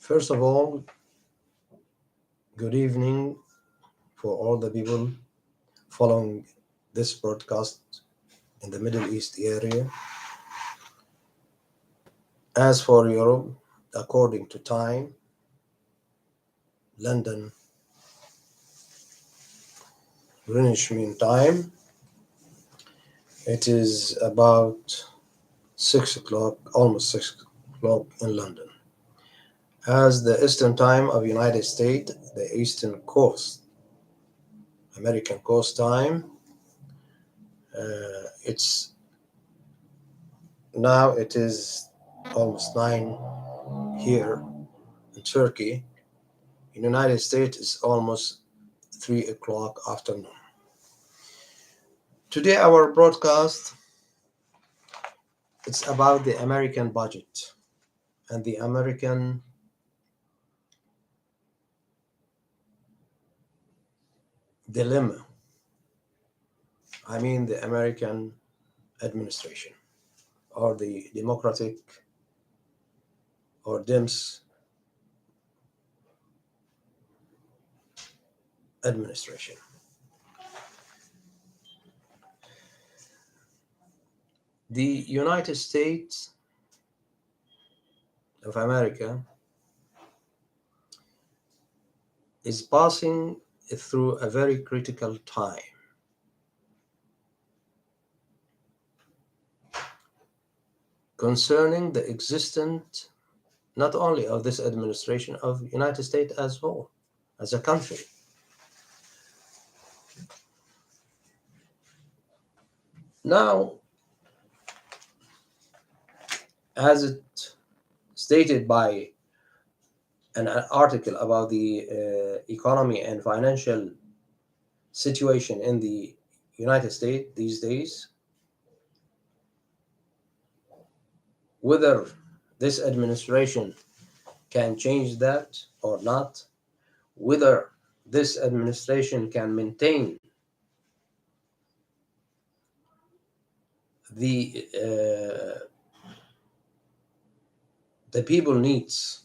First of all, good evening for all the people following this broadcast in the Middle East area. As for Europe, according to time, London, Greenwich Mean Time, it is about 6 o'clock, almost 6 o'clock in London. As the Eastern Time of United States, the Eastern Coast, American Coast Time, it is almost 9 here in Turkey. In the United States, it's almost 3 o'clock afternoon. Today, our broadcast, it's about the American budget and the American dilemma. I mean, the American administration or the Democratic or Dems administration. The United States of America is passing through a very critical time. Concerning the existence not only of this administration, of the United States as whole, as a country. Now, as it stated by an article about the economy and financial situation in the United States these days, whether this administration can change that or not, whether this administration can maintain the people needs,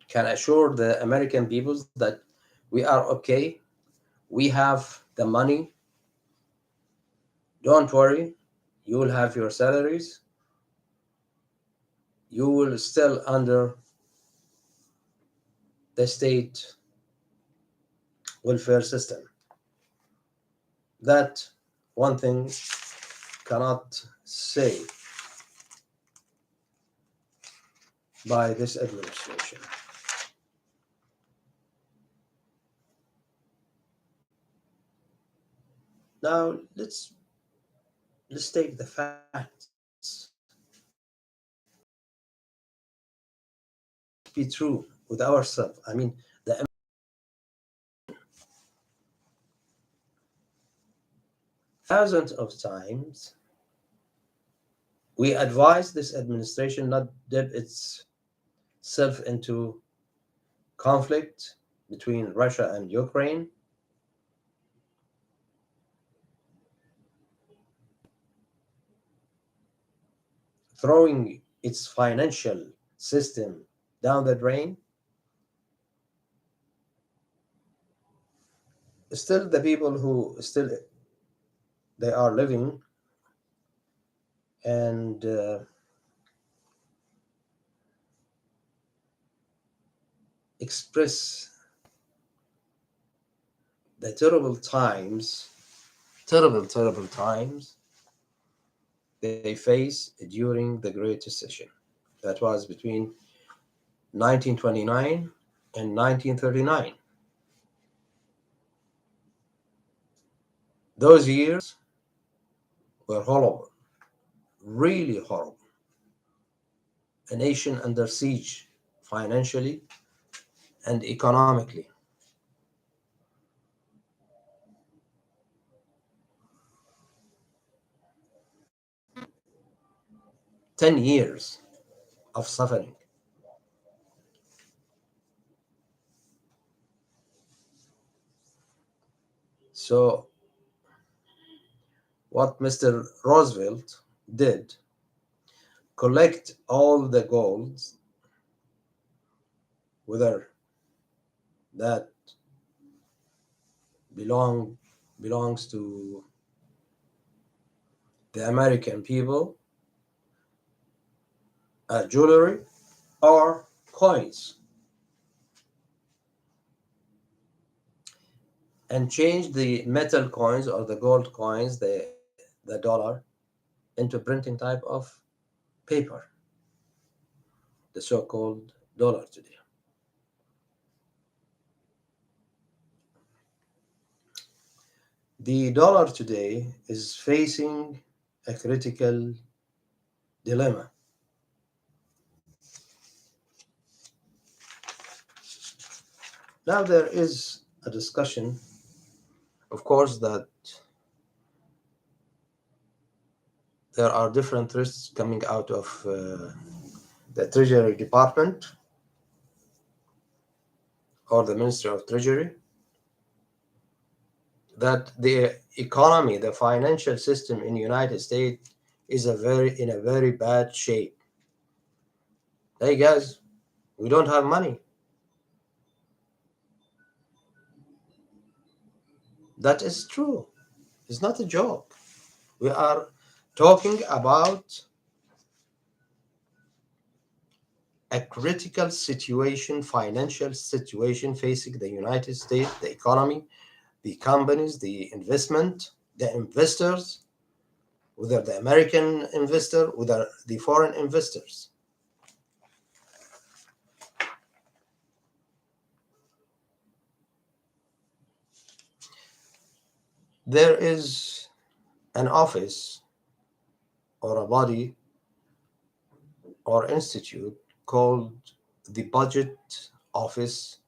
can assure the American people that we are okay, we have the money, don't worry, you will have your salaries, you will still under the state welfare system. That one thing cannot say by this administration. Now let's take the facts. Be true with ourselves. I mean, thousands of times we advise this administration not dip itself into conflict between Russia and Ukraine. Throwing its financial system down the drain. Still, the people who still they are living and express the terrible times they face during the Great Recession. That was between 1929 and 1939. Those years were horrible, really horrible. A nation under siege financially and economically. Ten years of suffering. So what Mr. Roosevelt did, collect all the gold, whether that belong belongs to the American people, jewelry or coins, and change the metal coins or the gold coins, the dollar, into printing type of paper, the so-called dollar today. The dollar today is facing a critical dilemma. Now, there is a discussion, of course, that there are different risks coming out of the Treasury Department or the Ministry of Treasury, that the economy, the financial system in the United States is in a very bad shape. Hey guys, we don't have money. That is true. It's not a joke. We are talking about a critical situation, financial situation facing the United States, the economy, the companies, the investment, the investors, whether the American investor, whether the foreign investors. There is an office or a body or institute called the Budget Office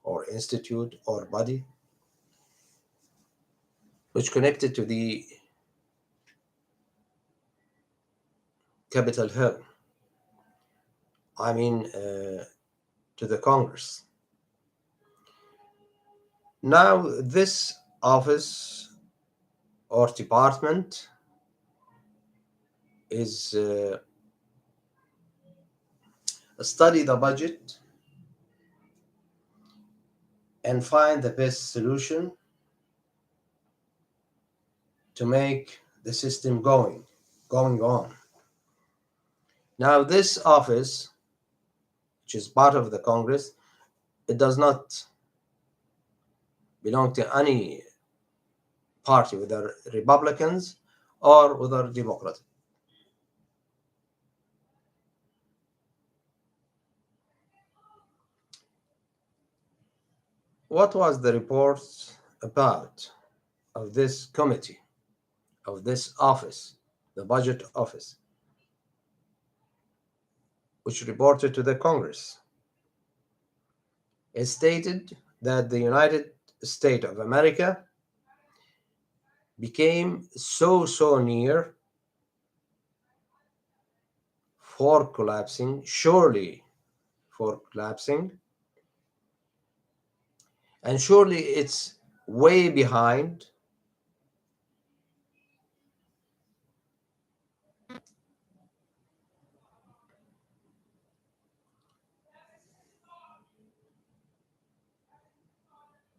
or Institute or body, which connected to the Capitol Hill. I mean, to the Congress. Now, this office or department is study the budget and find the best solution to make the system going on. Now, this office, which is part of the Congress, it does not belong to any party, whether Republicans or whether Democrat. What was the report about of this committee, of this office, the budget office, which reported to the Congress? It stated that the United States of America became so near for collapsing, surely for collapsing, and surely it's way behind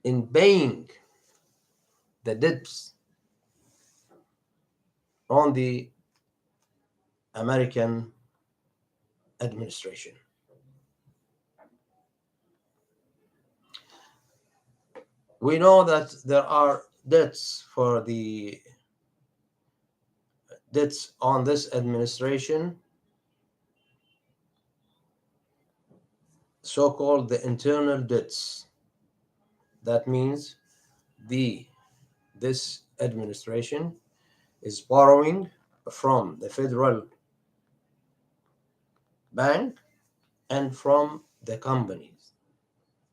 in paying the debts on the American administration. We know that there are debts on this administration, so-called the internal debts. That means this administration is borrowing from the federal bank and from the companies,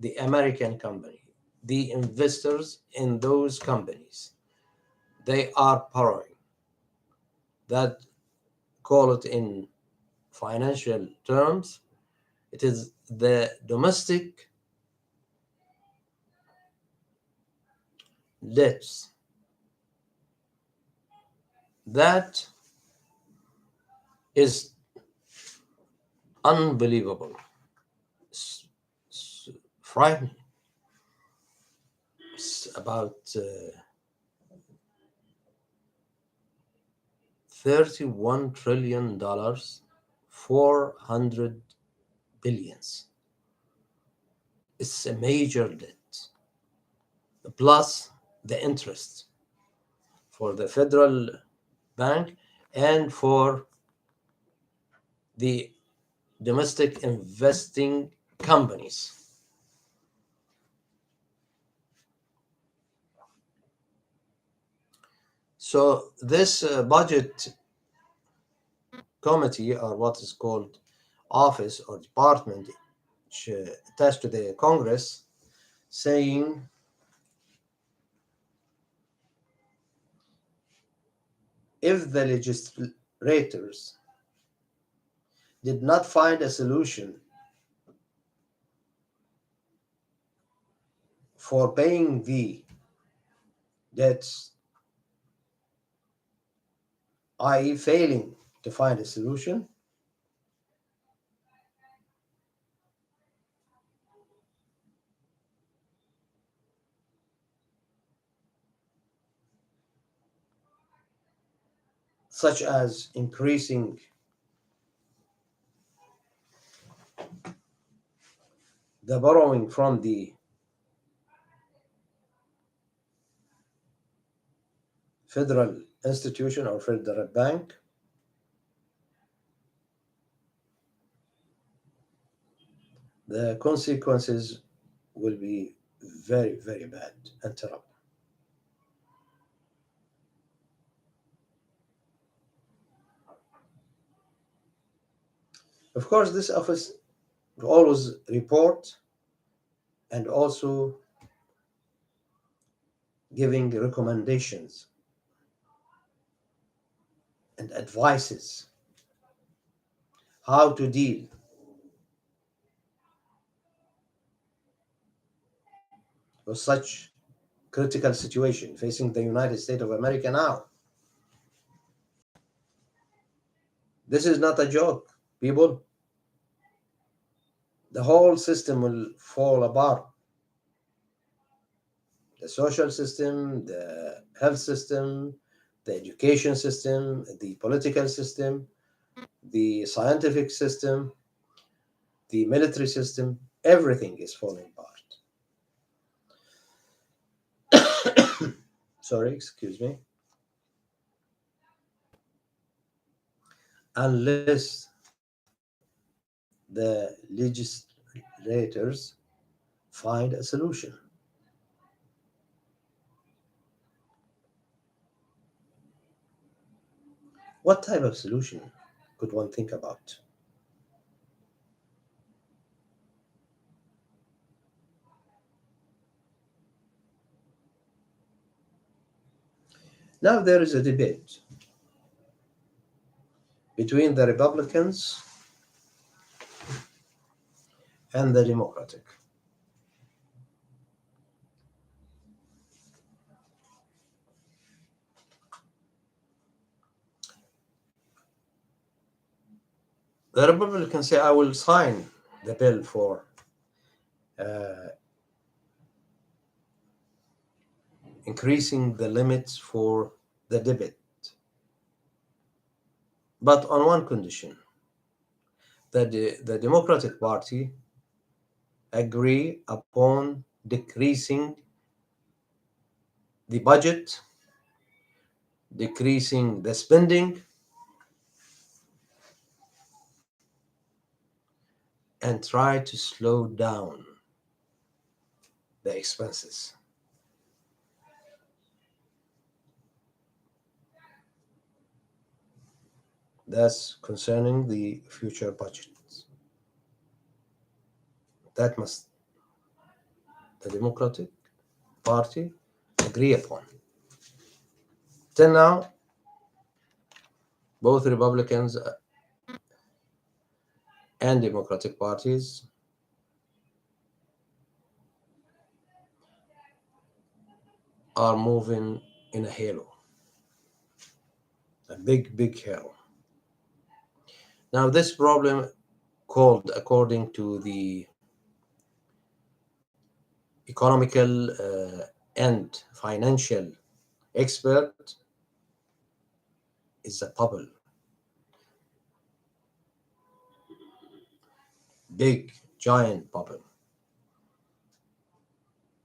the American company, the investors in those companies. They are borrowing. That, call it in financial terms, it is the domestic debts that is unbelievable, s- frightening. It's about $31 trillion, 400 billions. It's a major debt, plus the interest for the federal bank and for the domestic investing companies. So this budget committee, or what is called office or department, which attached to the Congress, saying if the legislators did not find a solution for paying the debts, i.e., failing to find a solution, such as increasing the borrowing from the federal institution or federal bank, the consequences will be very, very bad and terrible. Of course, this office will always report and also giving recommendations and advices how to deal with such critical situation facing the United States of America now. This is not a joke, people. The whole system will fall apart. The social system, the health system, the education system, the political system, the scientific system, the military system, everything is falling apart. Sorry, excuse me. Unless the legislators find a solution. What type of solution could one think about? Now there is a debate between the Republicans and the Democratic. The Republicans say, I will sign the bill for uh, increasing the limits for the debt, but on one condition, that the Democratic Party agree upon decreasing the budget, decreasing the spending, and try to slow down the expenses. That's concerning the future budgets. That must the Democratic Party agree upon. Till now, both Republicans and Democratic parties are moving in a halo, a big, big halo. Now, this problem called, according to the economical and financial expert, is a bubble, big, giant bubble.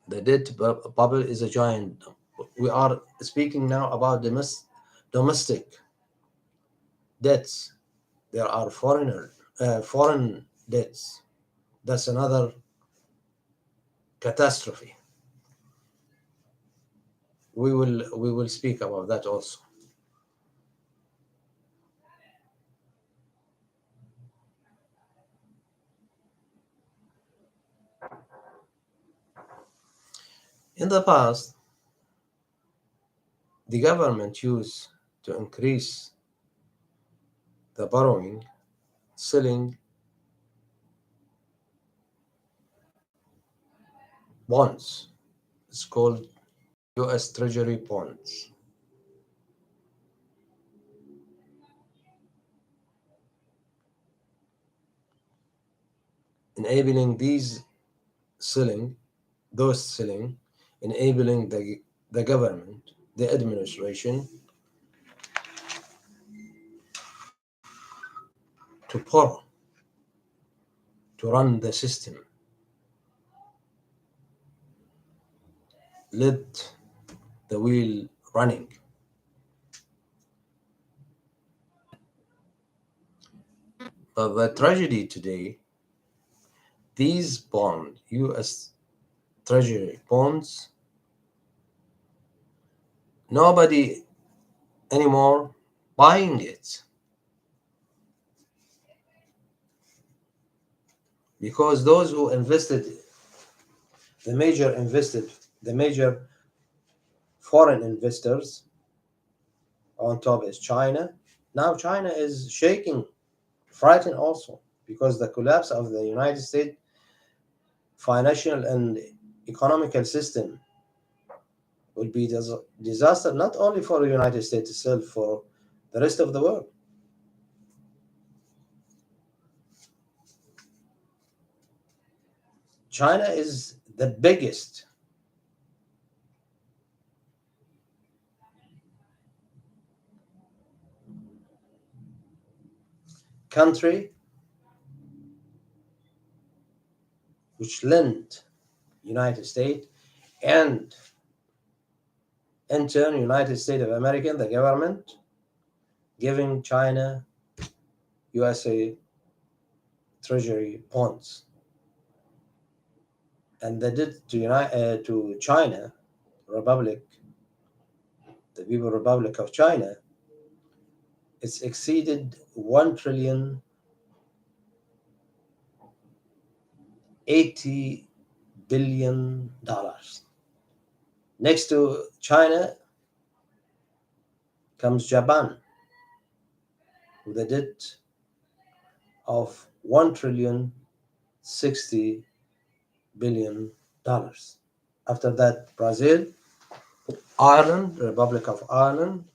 The debt bubble is a giant. We are speaking now about domestic debts. There are foreign debts. That's another catastrophe. We will speak about that also. In the past, the government used to increase the borrowing, selling bonds. It's called US Treasury bonds. Enabling selling, those selling, enabling the government, the administration, to borrow, to run the system, let the wheel running. But the tragedy today, these US Treasury bonds, nobody anymore buying it, because those who invested, the major foreign investors, on top is China. Now China is shaking, frightened also, because the collapse of the United States financial and economical system will be disaster, not only for the United States itself, for the rest of the world. China is the biggest country which lent United States, and in turn United States of America, the government, giving China USA Treasury bonds. And they did to China Republic, the People Republic of China, it's exceeded $1,080,000,000,000. Next to China comes Japan with a debt of $1,060,000,000,000. After that, Brazil, Ireland, Republic of Ireland,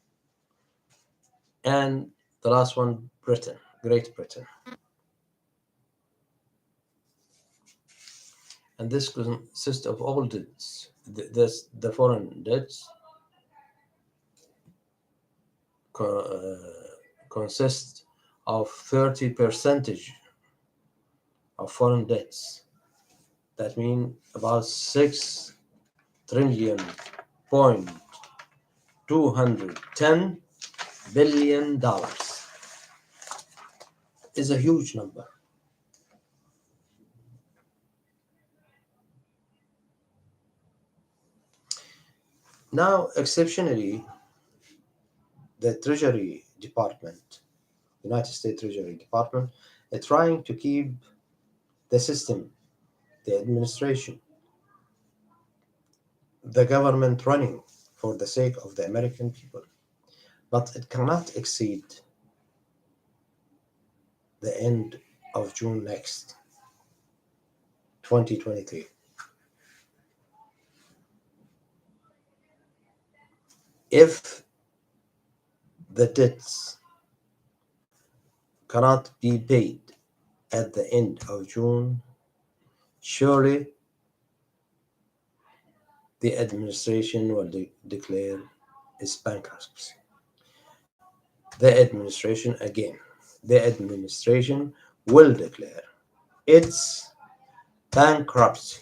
and the last one, Britain, Great Britain. And this consists of all debts. The foreign debts consist of 30% of foreign debts. That means about 6 trillion point $210 billion is a huge number. Now, exceptionally, the Treasury Department, United States Treasury Department, is trying to keep the system, the administration, the government running for the sake of the American people. But it cannot exceed the end of June next, 2023. If the debts cannot be paid at the end of June, surely the administration will declare its bankruptcy. The administration, again, the administration will declare its bankruptcy,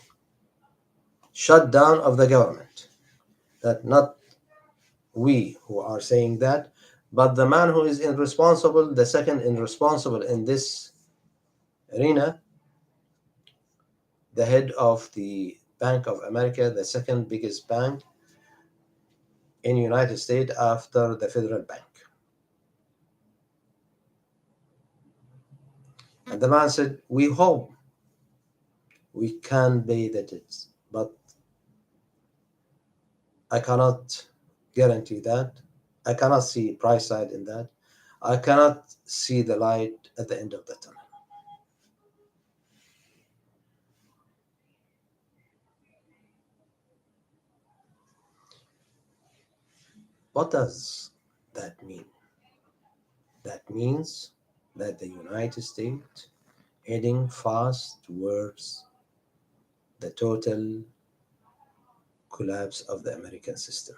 shutdown of the government. That not we who are saying that, but the man who is irresponsible, the second irresponsible in this arena, the head of the Bank of America, the second biggest bank in United States after the Federal Bank. And the man said, we hope we can pay the debts, but I cannot guarantee that. I cannot see price side in that. I cannot see the light at the end of the tunnel. What does that mean? That means that the United States heading fast towards the total collapse of the American system.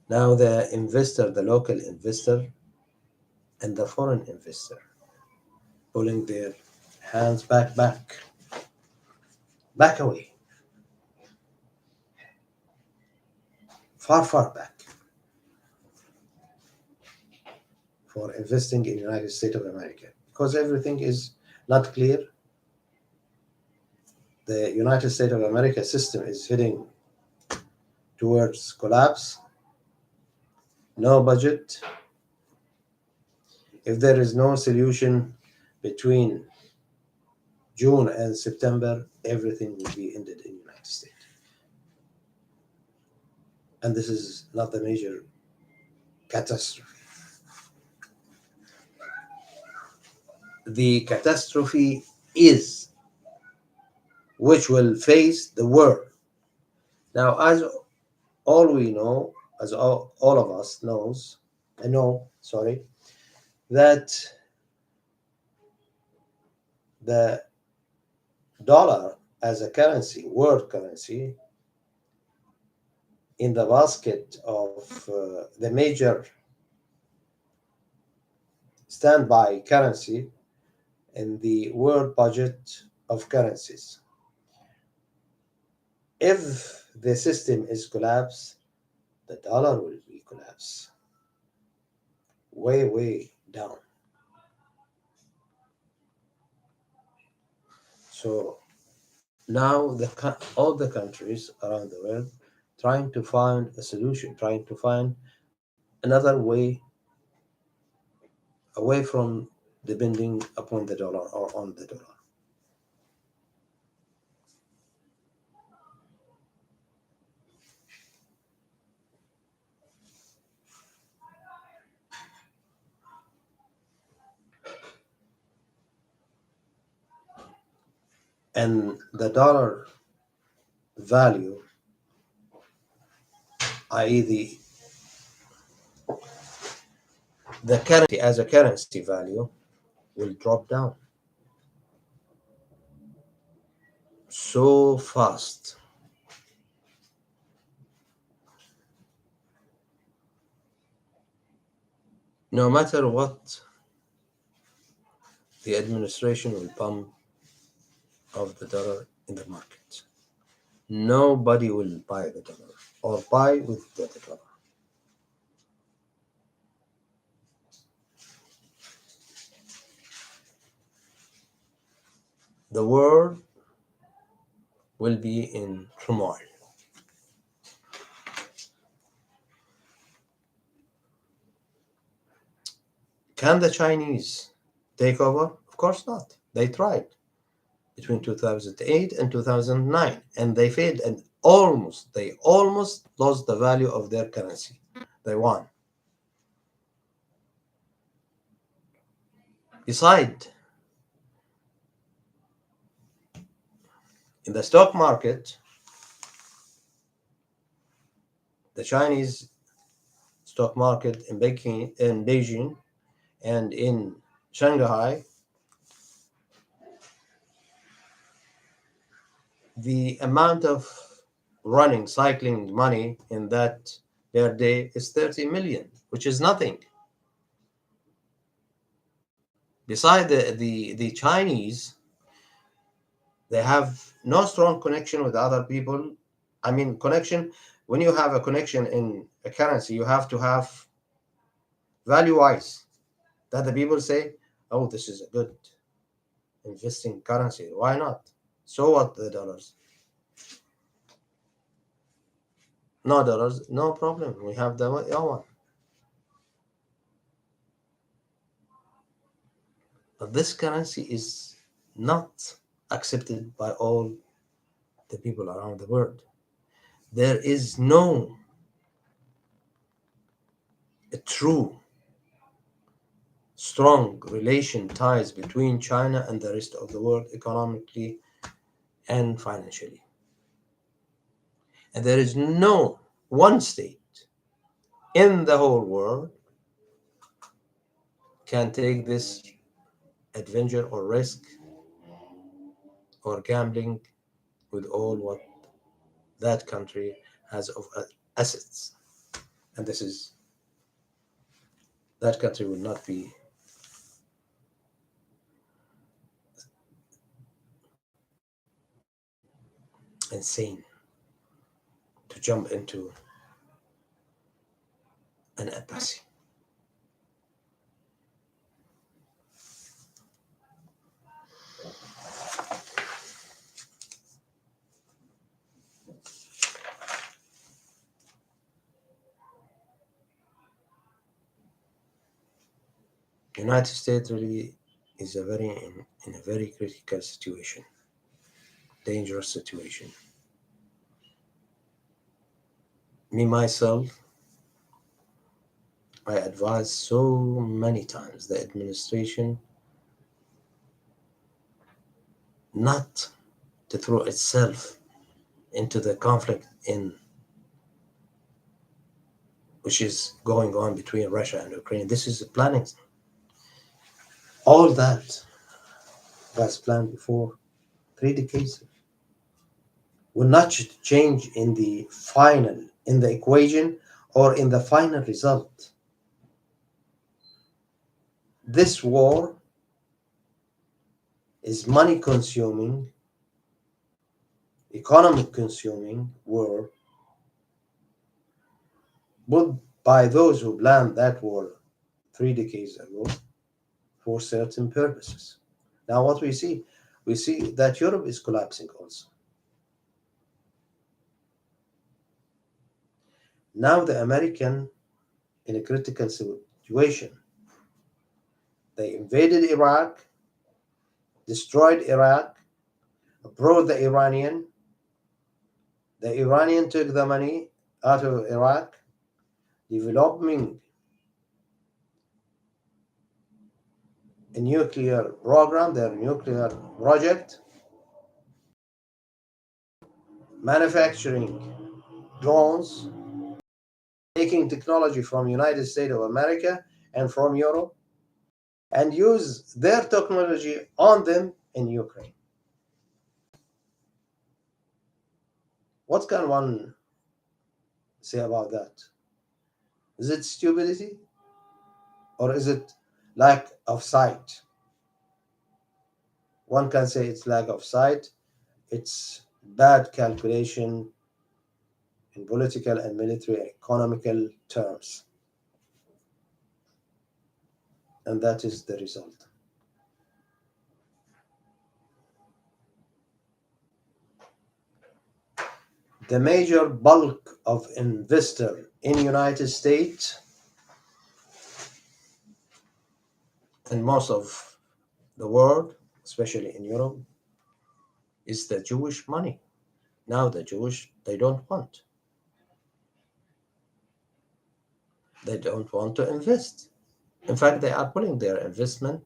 Now the investor, the local investor and the foreign investor pulling their hands back away, far back for investing in United States of America because everything is not clear. The United States of America system is heading towards collapse, no budget. If there is no solution between June and September, everything will be ended in the United States. And this is not the major catastrophe. The catastrophe is which will face the world. Now, as all we know, as all of us know, that the dollar as a currency, world currency, in the basket of the major standby currency in the world budget of currencies. If the system is collapsed, the dollar will be collapsed way down. So now all the countries around the world trying to find a solution, trying to find another way away from depending upon the dollar or on the dollar. And the dollar value, i.e., the currency as a currency value, will drop down so fast. No matter what the administration will pump of the dollar in the market, nobody will buy the dollar or buy with the dollar. The world will be in turmoil. Can the Chinese take over? Of course not. They tried between 2008 and 2009 and they failed and they almost lost the value of their currency. They won. Besides, in the stock market, the Chinese stock market in Beijing and in Shanghai, the amount of cycling money in that per day is 30 million, which is nothing. Beside the Chinese, they have no strong connection with other people. I mean, connection, when you have a connection in a currency, you have to have value wise that the people say, oh, this is a good investing currency. Why not? So what, the dollars? No dollars, no problem. We have the other one. But this currency is not accepted by all the people around the world. There is no a true strong relation ties between China and the rest of the world economically and financially. And there is no one state in the whole world can take this adventure or risk or gambling with all what that country has of assets. And this is, that country will not be insane to jump into an embassy. United States really is in a very critical situation, dangerous situation. Me myself, I advise so many times the administration not to throw itself into the conflict in which is going on between Russia and Ukraine. This is planning. All that was planned before 3 decades will not change in the equation or in the final result. This war is money consuming, economic consuming war, but by those who planned that war 3 decades ago for certain purposes. Now, what we see that Europe is collapsing also. Now, the American in a critical situation. They invaded Iraq, destroyed Iraq, brought the Iranian. The Iranian took the money out of Iraq, developing a nuclear program, their nuclear project, manufacturing drones, taking technology from United States of America and from Europe, and use their technology on them in Ukraine. What can one say about that? Is it stupidity or is it lack of sight? One can say it's lack of sight, it's bad calculation in political and military economical terms. And that is the result. The major bulk of investor in United States and most of the world, especially in Europe, is the Jewish money. Now the Jewish, they don't want. They don't want to invest. In fact, they are pulling their investment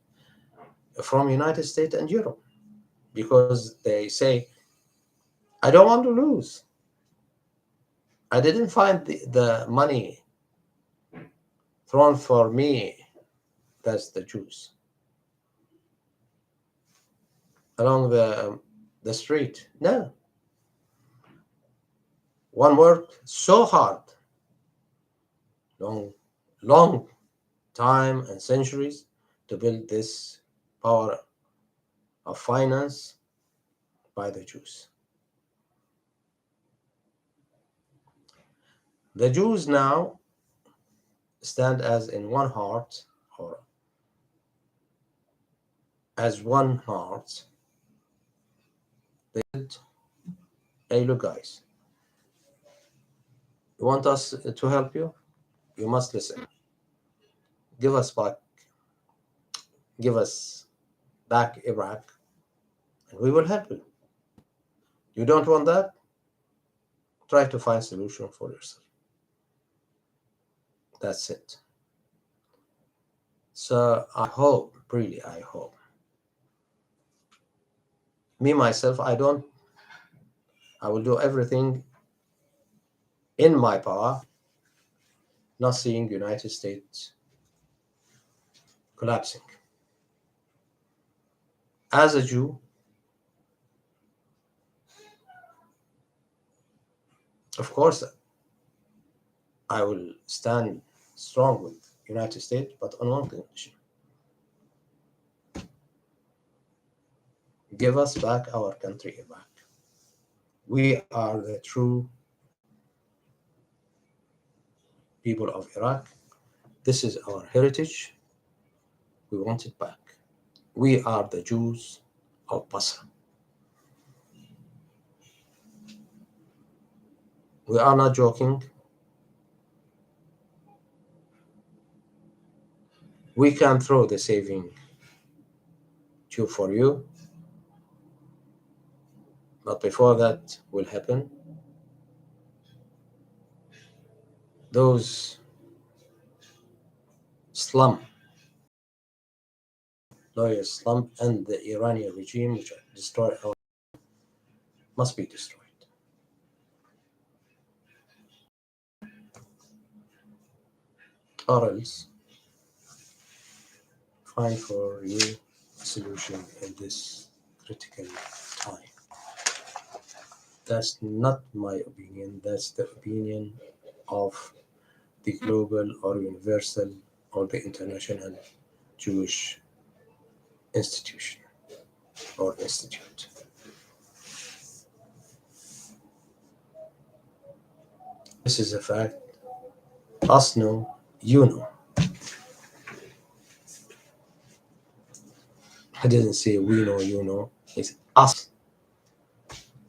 from United States and Europe because they say, I don't want to lose. I didn't find the money thrown for me, that's the Jews, along the street. No, one worked so hard, long, long time and centuries to build this power of finance by the Jews. The Jews now stand as in one heart, or as one heart. They said, hey, look, guys, you want us to help you? You must listen. Give us back, give us back Iraq, and we will help you. You don't want that? Try to find solution for yourself. That's it. So I hope, really, I hope. Me, myself, I will do everything in my power, not seeing United States collapsing. As a Jew, of course, I will stand strong with United States, but on one condition. Give us back our country, Iraq. We are the true people of Iraq. This is our heritage. We want it back. We are the Jews of Basra. We are not joking. We can throw the saving tube for you, but before that will happen, those slum lawyers slump and the Iranian regime which destroy our must be destroyed. Or else find for you a solution in this critical time. That's not my opinion, that's the opinion of the global or universal or the international Jewish institution or institute. This is a fact. Us know, you know. I didn't say we know, you know. It's us.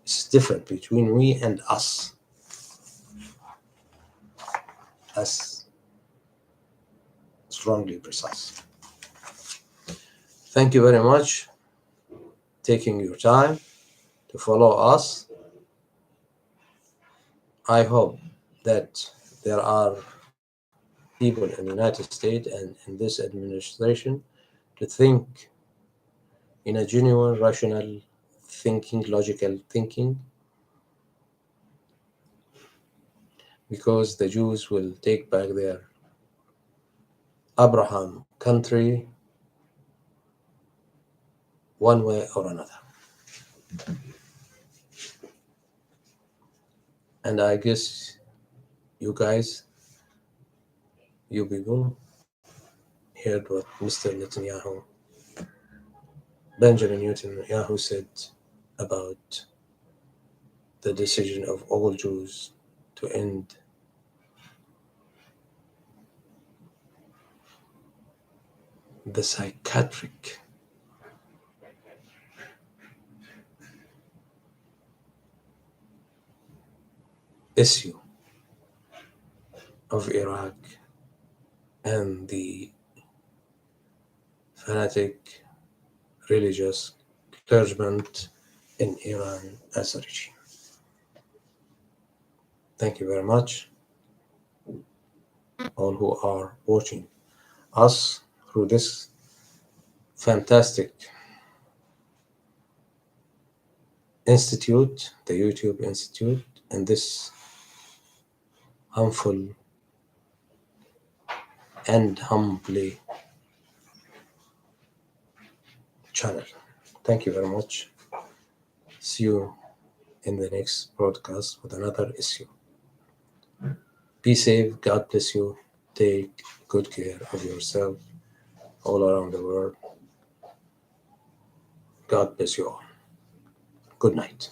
It's different between we and us. That's strongly precise. Thank you very much taking your time to follow us. I hope that there are people in the United States and in this administration to think in a genuine, rational thinking, logical thinking, because the Jews will take back their Abraham country one way or another. And I guess you guys, you people, heard what Mr. Netanyahu, Benjamin Netanyahu said about the decision of all Jews to end the psychiatric issue of Iraq and the fanatic religious clergymen in Iran as a regime. Thank you very much, all who are watching us through this fantastic institute, the YouTube Institute, and this harmful and humbly channel. Thank you very much. See you in the next broadcast with another issue. Be safe. God bless you. Take good care of yourself all around the world. God bless you all. Good night.